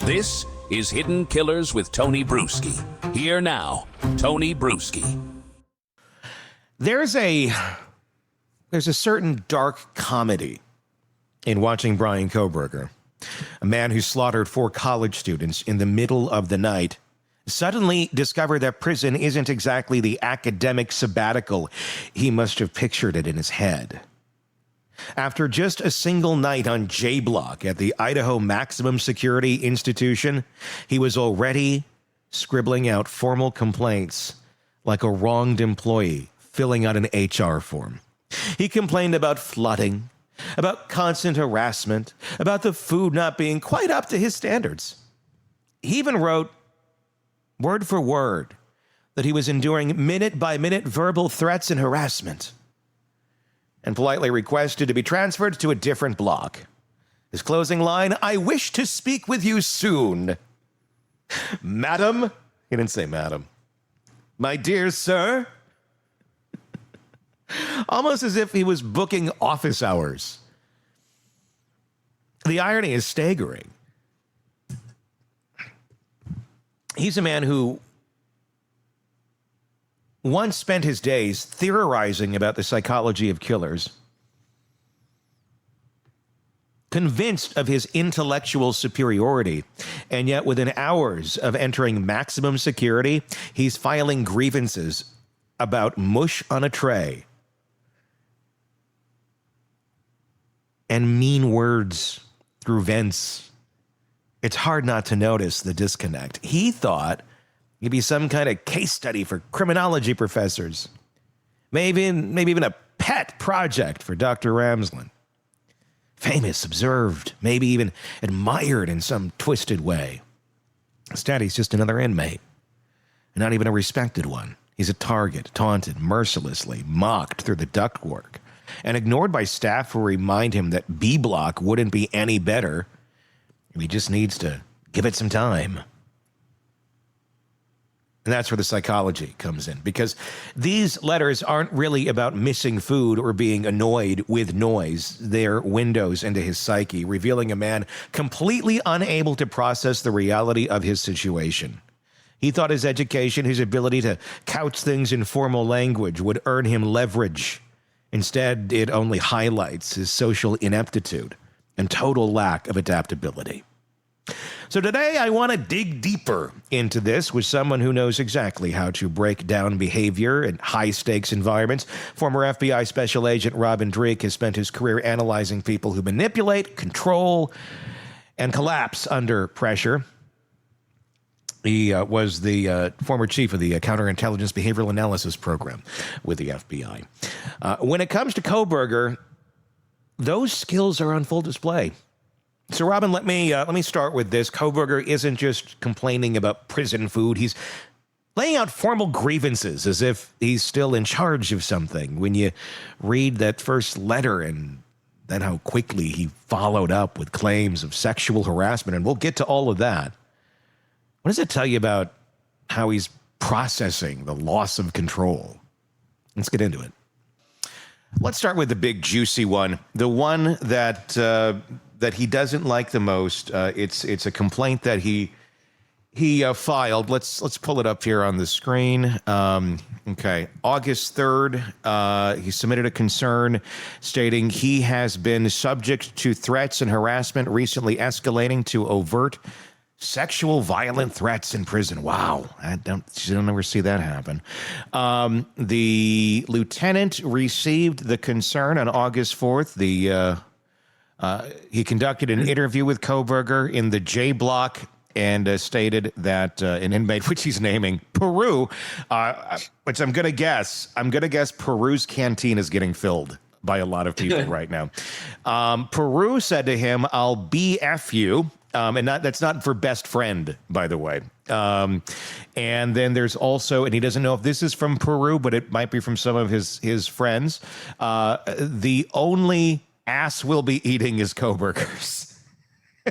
This is Hidden Killers with Tony Bruschi. Here now, Tony Bruschi. There's a certain dark comedy in watching Bryan Kohberger, a man who slaughtered 4 college students in the middle of the night, suddenly discovered that prison isn't exactly the academic sabbatical he must have pictured it in his head. After just a single night on J Block at the Idaho Maximum Security Institution, he was already scribbling out formal complaints like a wronged employee filling out an HR form. He complained about flooding, about constant harassment, about the food not being quite up to his standards. He even wrote, word for word, that he was enduring minute-by-minute verbal threats and harassment, and politely requested to be transferred to a different block. His closing line, "I wish to speak with you soon." Madam? He didn't say madam. "My dear sir?" Almost as if he was booking office hours. The irony is staggering. He's a man who once spent his days theorizing about the psychology of killers, convinced of his intellectual superiority, and yet within hours of entering maximum security, he's filing grievances about mush on a tray and mean words through vents. It's hard not to notice the disconnect. He thought he'd be some kind of case study for criminology professors. Maybe even a pet project for Dr. Ramsland. Famous, observed, maybe even admired in some twisted way. Instead, he's just another inmate. And not even a respected one. He's a target, taunted mercilessly, mocked through the ductwork, and ignored by staff who remind him that B Block wouldn't be any better. He just needs to give it some time. And that's where the psychology comes in, because these letters aren't really about missing food or being annoyed with noise. They're windows into his psyche, revealing a man completely unable to process the reality of his situation. He thought his education, his ability to couch things in formal language, would earn him leverage. Instead, it only highlights his social ineptitude and total lack of adaptability. So today I want to dig deeper into this with someone who knows exactly how to break down behavior in high-stakes environments. Former FBI Special Agent Robin Dreeke has spent his career analyzing people who manipulate, control, and collapse under pressure. He was the former chief of the Counterintelligence Behavioral Analysis Program with the FBI. When it comes to Coburger, those skills are on full display. So, Robin, let me start with this. Coburger isn't just complaining about prison food. He's laying out formal grievances as if he's still in charge of something. When you read that first letter and then how quickly he followed up with claims of sexual harassment, and we'll get to all of that. What does it tell you about how he's processing the loss of control? Let's get into it. Let's start with the big juicy one, the one that he doesn't like the most. It's a complaint that he filed. Let's pull it up here on the screen. Okay, August 3rd, he submitted a concern stating he has been subject to threats and harassment, recently escalating to overt sexual violent threats in prison. Wow, you don't ever see that happen. The lieutenant received the concern on August 4th. He conducted an interview with Coburger in the J Block and stated that an inmate, which he's naming Peru, which I'm going to guess Peru's canteen is getting filled by a lot of people right now. Peru said to him, "I'll BF you." And that's not for best friend, by the way. And then there's also, and he doesn't know if this is from Peru, but it might be from some of his friends. The only ass we'll be eating is Coburger's.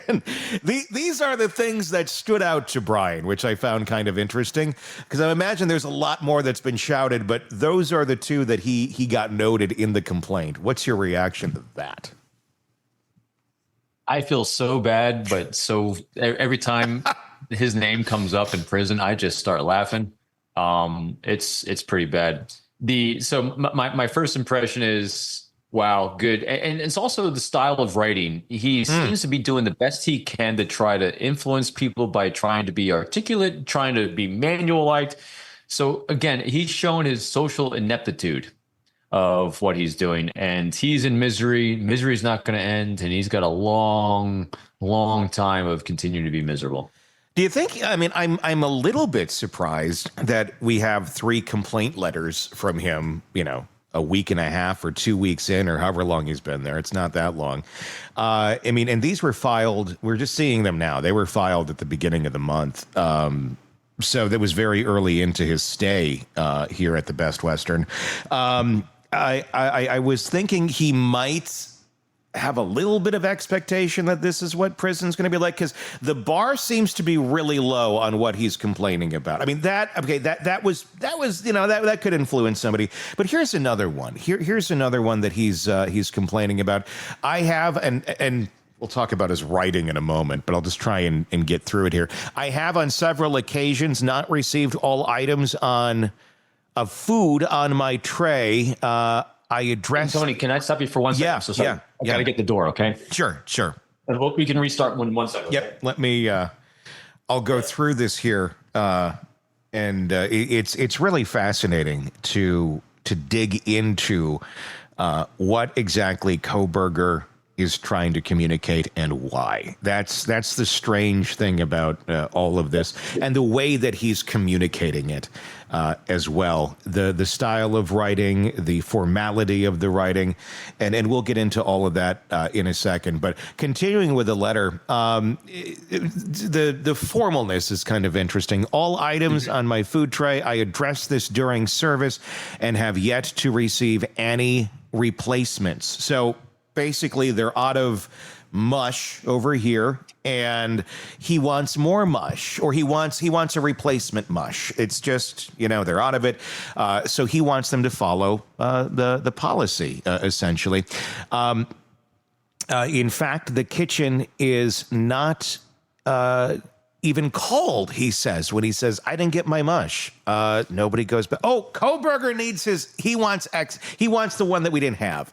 And these are the things that stood out to Bryan, which I found kind of interesting, because I imagine there's a lot more that's been shouted, but those are the two that he got noted in the complaint. What's your reaction to that? I feel so bad, but so every time his name comes up in prison, I just start laughing. It's pretty bad. My first impression is wow, good, and it's also the style of writing. He seems to be doing the best he can to try to influence people by trying to be articulate, trying to be manual-like. So again, he's shown his social ineptitude of what he's doing, and he's in misery. Misery is not going to end, and he's got a long, long time of continuing to be miserable. Do you think? I mean, I'm a little bit surprised that we have 3 complaint letters from him. You know, a week and a half or 2 weeks in, or however long he's been there. It's not that long. I mean, and these were filed. We're just seeing them now. They were filed at the beginning of the month. So that was very early into his stay here at the Best Western. I was thinking he might have a little bit of expectation that this is what prison's going to be like, because the bar seems to be really low on what he's complaining about. I mean, that was that could influence somebody. But here's another one. Here's another one that he's complaining about. I have and we'll talk about his writing in a moment, but I'll just try and get through it here. I have on several occasions not received all items of food on my tray. I addressed... Tony, can I stop you for 1 second? Yeah, So sorry. I got to get the door, okay? Sure. And we can restart in 1 second. Yep. Okay? Let me... I'll go through this here, and it's really fascinating to dig into what exactly Coburger is trying to communicate and why. That's the strange thing about all of this, and the way that he's communicating it as well. The style of writing, the formality of the writing, and we'll get into all of that in a second. But continuing with the letter, the formalness is kind of interesting. All items on my food tray, I addressed this during service and have yet to receive any replacements. So basically, they're out of mush over here, and he wants more mush, or he wants a replacement mush. It's just, they're out of it. So he wants them to follow the policy, essentially. In fact, the kitchen is not even cold, he says, when he says, I didn't get my mush. Nobody goes back. Oh, Coburger needs he wants the one that we didn't have.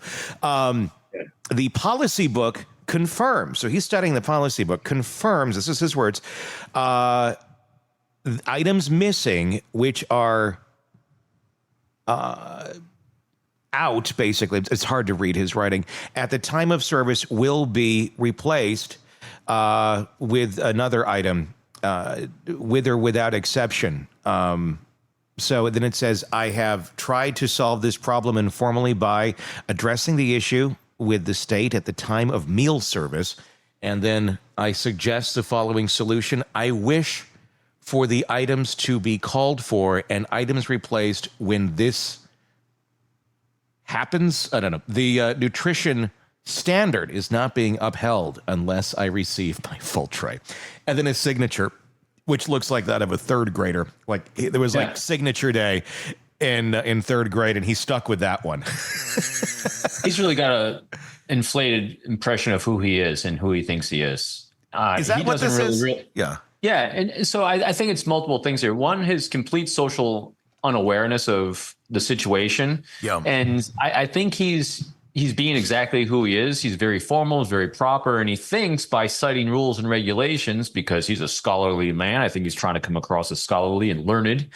The policy book confirms, so he's studying the policy book, confirms, this is his words, items missing, which are out, basically, it's hard to read his writing, at the time of service will be replaced with another item, with or without exception. So then it says, I have tried to solve this problem informally by addressing the issue with the state at the time of meal service. And then I suggest the following solution. I wish for the items to be called for and items replaced when this happens. I don't know. The nutrition standard is not being upheld unless I receive my full tray. And then his signature, which looks like that of a third grader. Like there was like signature day in third grade, and he stuck with that one. He's really got a inflated impression of who he is and who he thinks he is. Is that what this is? Yeah. Yeah. And so I think it's multiple things here. One, his complete social unawareness of the situation. Yeah. And I think he's being exactly who he is. He's very formal, he's very proper, and he thinks by citing rules and regulations, because he's a scholarly man, I think he's trying to come across as scholarly and learned,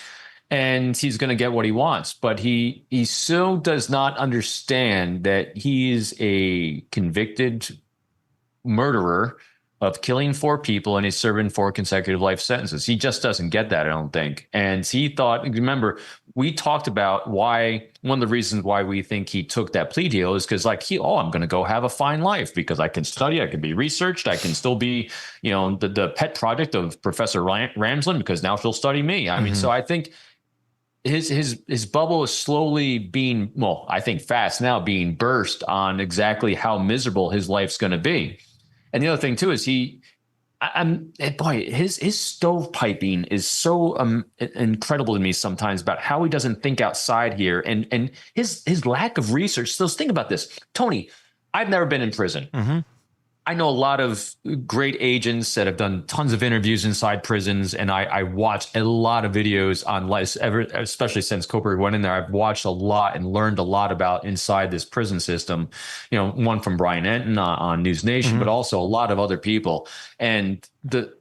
and he's going to get what he wants. But he so does not understand that he's a convicted murderer of killing 4 people, and he's serving 4 consecutive life sentences. He just doesn't get that, I don't think. And he thought, remember, we talked about why, one of the reasons why we think he took that plea deal is because I'm going to go have a fine life because I can study, I can be researched, I can still be, the pet project of Professor Ramsland because now she'll study me. I mean, so I think his bubble is slowly being, I think fast now, being burst on exactly how miserable his life's going to be. And the other thing too is his stovepiping is so incredible to me sometimes about how he doesn't think outside here, and his lack of research. So think about this, Tony. I've never been in prison. I know a lot of great agents that have done tons of interviews inside prisons, and I watch a lot of videos on life, especially since Coburger went in there. I've watched a lot and learned a lot about inside this prison system. You know, one from Brian Enton on News Nation, but also a lot of other people. And the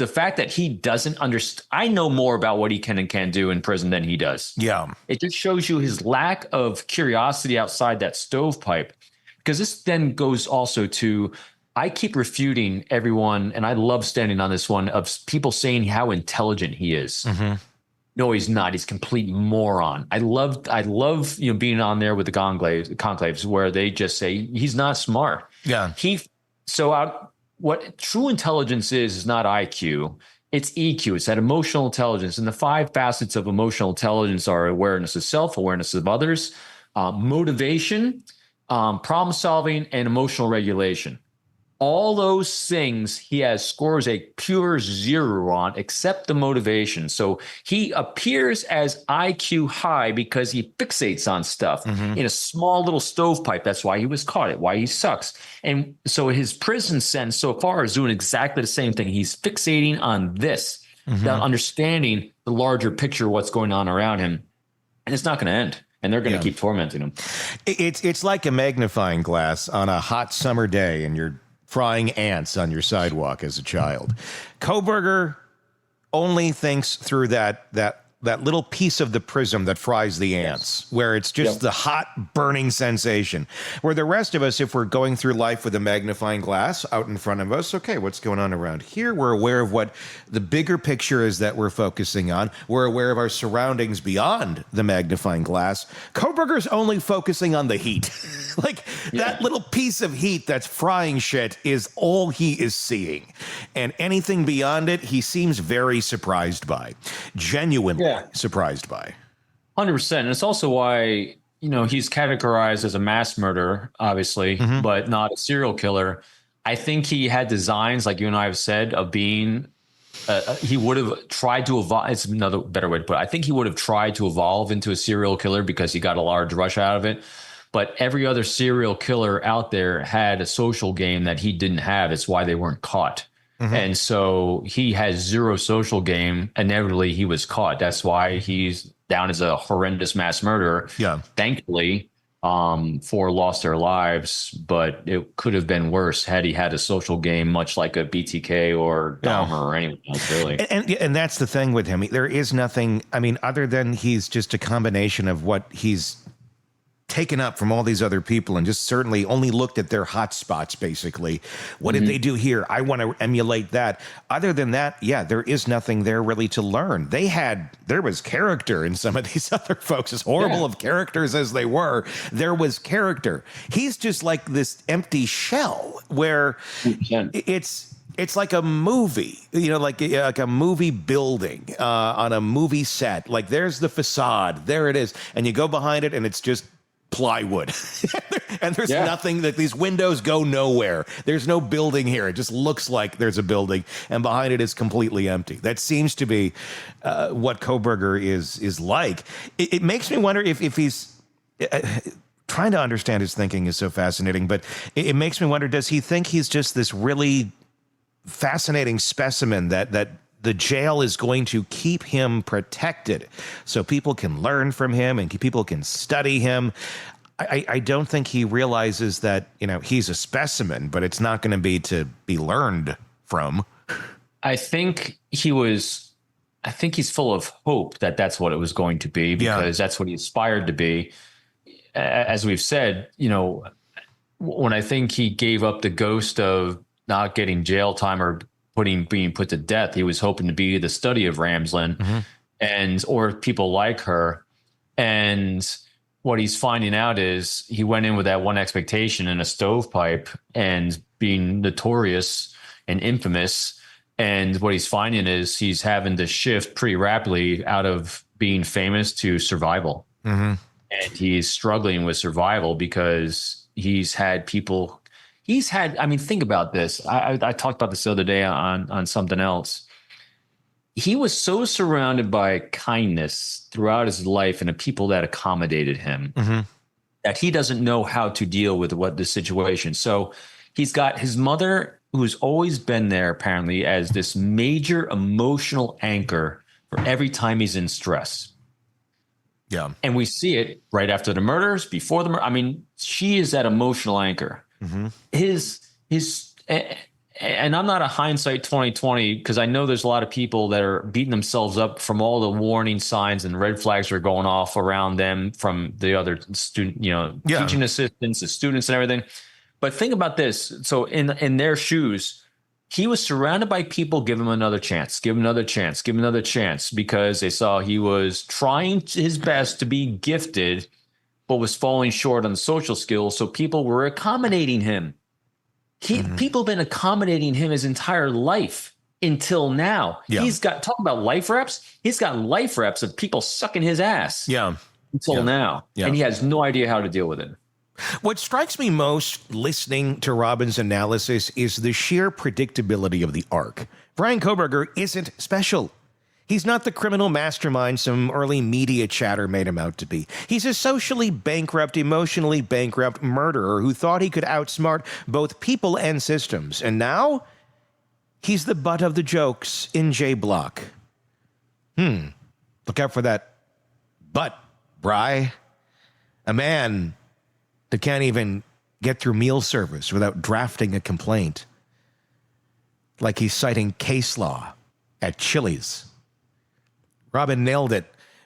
fact that he doesn't understand, I know more about what he can and can't do in prison than he does. Yeah. It just shows you his lack of curiosity outside that stovepipe. Because this then goes also to, I keep refuting everyone, and I love standing on this one, of people saying how intelligent he is. No, he's not. He's a complete moron. I love being on there with the conclaves where they just say he's not smart. Yeah. What true intelligence is not IQ. It's EQ. It's that emotional intelligence. And the 5 facets of emotional intelligence are awareness of self, awareness of others, motivation, problem solving, and emotional regulation. All those things he scores a pure 0 on, except the motivation. So he appears as IQ high because he fixates on stuff in a small little stovepipe. That's why he was caught. Why he sucks. And so his prison sentence so far is doing exactly the same thing. He's fixating on this, without understanding the larger picture of what's going on around him. And it's not going to end. And they're going to keep tormenting him. It's like a magnifying glass on a hot summer day, and you're frying ants on your sidewalk as a child. Kohberger only thinks through that little piece of the prism that fries the ants, where it's just the hot, burning sensation. Where the rest of us, if we're going through life with a magnifying glass out in front of us, okay, what's going on around here? We're aware of what the bigger picture is that we're focusing on. We're aware of our surroundings beyond the magnifying glass. Kohberger's only focusing on the heat. That little piece of heat that's frying shit is all he is seeing. And anything beyond it, he seems very surprised by. Genuinely surprised by. 100%. And it's also why, he's categorized as a mass murderer, obviously, but not a serial killer. I think he had designs, like you and I have said, of being, he would have tried to evolve. It's another better way to put it. I think he would have tried to evolve into a serial killer because he got a large rush out of it. But every other serial killer out there had a social game that he didn't have. It's why they weren't caught. And so he has 0 social game. Inevitably, he was caught. That's why he's down as a horrendous mass murderer. Yeah. Thankfully, 4 lost their lives, but it could have been worse had he had a social game, much like a BTK or Dahmer or anyone else, really. And that's the thing with him. There is nothing, other than he's just a combination of what he's taken up from all these other people and just certainly only looked at their hot spots, basically. What did they do here? I want to emulate that. Other than that, there is nothing there really to learn. There was character in some of these other folks, as horrible of characters as they were. There was character. He's just like this empty shell where it's like a movie, like a movie building on a movie set. Like there's the facade, there it is. And you go behind it and it's just plywood. And there's nothing, that these windows go nowhere. There's no building here. It just looks like there's a building, and behind it is completely empty. That seems to be what Kohberger is like. It makes me wonder if he's trying to understand his thinking is so fascinating, but it makes me wonder, does he think he's just this really fascinating specimen that the jail is going to keep him protected so people can learn from him and people can study him? I don't think he realizes that, he's a specimen, but it's not going to be learned from. I think he's full of hope that that's what it was going to be, because that's what he aspired to be. As we've said, when I think he gave up the ghost of not getting jail time or being put to death, he was hoping to be the study of Ramsland or people like her. And what he's finding out is he went in with that one expectation in a stovepipe and being notorious and infamous. And what he's finding is he's having to shift pretty rapidly out of being famous to survival. And he's struggling with survival because think about this. I talked about this the other day on something else. He was so surrounded by kindness throughout his life and the people that accommodated him that he doesn't know how to deal with the situation. So He's got his mother, who's always been there apparently as this major emotional anchor for every time he's in stress. Yeah. And we see it right after the murders, before the murder. I mean, she is that emotional anchor. And I'm not a hindsight 2020, because I know there's a lot of people that are beating themselves up from all the warning signs and red flags are going off around them from the other student, teaching assistants, the students and everything. But think about this. So in their shoes, he was surrounded by people, give him another chance, give him another chance, give him another chance, because they saw he was trying his best to be gifted, but was falling short on the social skills. So people were accommodating him. People have been accommodating him his entire life until now. Yeah. He's got, talking about life reps, he's got life reps of people sucking his ass until now. Yeah. And he has no idea how to deal with it. What strikes me most listening to Robin's analysis is the sheer predictability of the arc. Bryan Kohberger isn't special. He's not the criminal mastermind some early media chatter made him out to be. He's a socially bankrupt, emotionally bankrupt murderer who thought he could outsmart both people and systems. And now, he's the butt of the jokes in J Block. Look out for that butt, Bry. A man that can't even get through meal service without drafting a complaint. Like he's citing case law at Chili's. Robin nailed it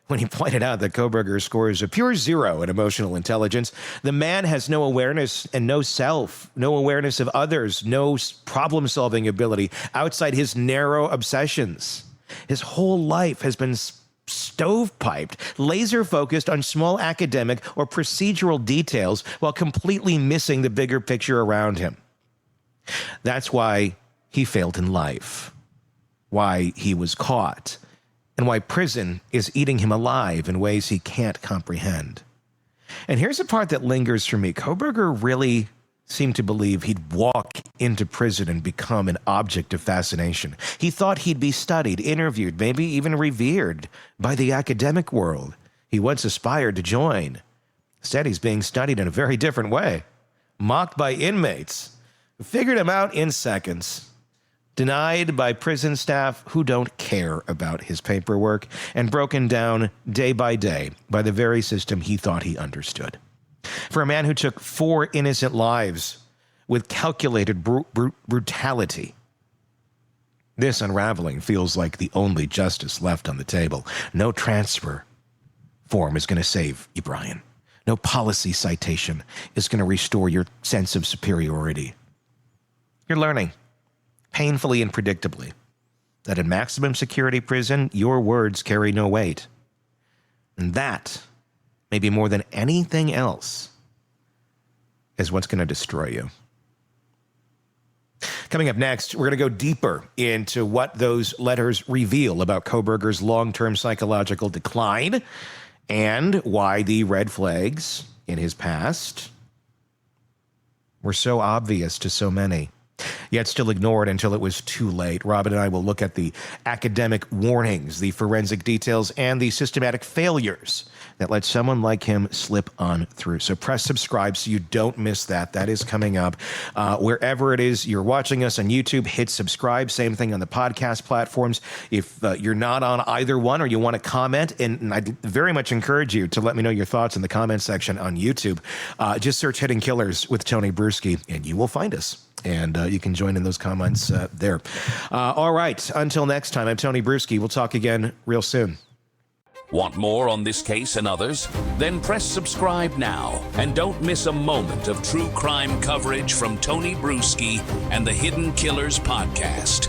when he pointed out that Coburger scores a pure 0 in emotional intelligence. The man has no awareness and no self, no awareness of others, no problem-solving ability outside his narrow obsessions. His whole life has been stovepiped, laser-focused on small academic or procedural details while completely missing the bigger picture around him. That's why he failed in life, why he was caught, and why prison is eating him alive in ways he can't comprehend. And here's the part that lingers for me. Coburger really seemed to believe he'd walk into prison and become an object of fascination. He thought he'd be studied, interviewed, maybe even revered by the academic world he once aspired to join. Instead, he's being studied in a very different way, mocked by inmates who figured him out in seconds, denied by prison staff who don't care about his paperwork, and broken down day by day by the very system he thought he understood. For a man who took 4 innocent lives with calculated brutality, this unraveling feels like the only justice left on the table. No transfer form is going to save you, Bryan. No policy citation is going to restore your sense of superiority. You're learning, painfully and predictably, that in maximum security prison, your words carry no weight. And that, maybe more than anything else, is what's going to destroy you. Coming up next, we're going to go deeper into what those letters reveal about Coburger's long-term psychological decline and why the red flags in his past were so obvious to so many, yet still ignored until it was too late. Robin and I will look at the academic warnings, the forensic details, and the systematic failures that let someone like him slip on through. So press subscribe so you don't miss that. That is coming up. Wherever it is you're watching us on YouTube, hit subscribe. Same thing on the podcast platforms. If you're not on either one or you want to comment, and I'd very much encourage you to let me know your thoughts in the comment section on YouTube. Just search Hidden Killers with Tony Bruschi, and you will find us. And you can join in those comments there. All right. Until next time, I'm Tony Bruschi. We'll talk again real soon. Want more on this case and others? Then press subscribe now and don't miss a moment of true crime coverage from Tony Bruschi and the Hidden Killers podcast.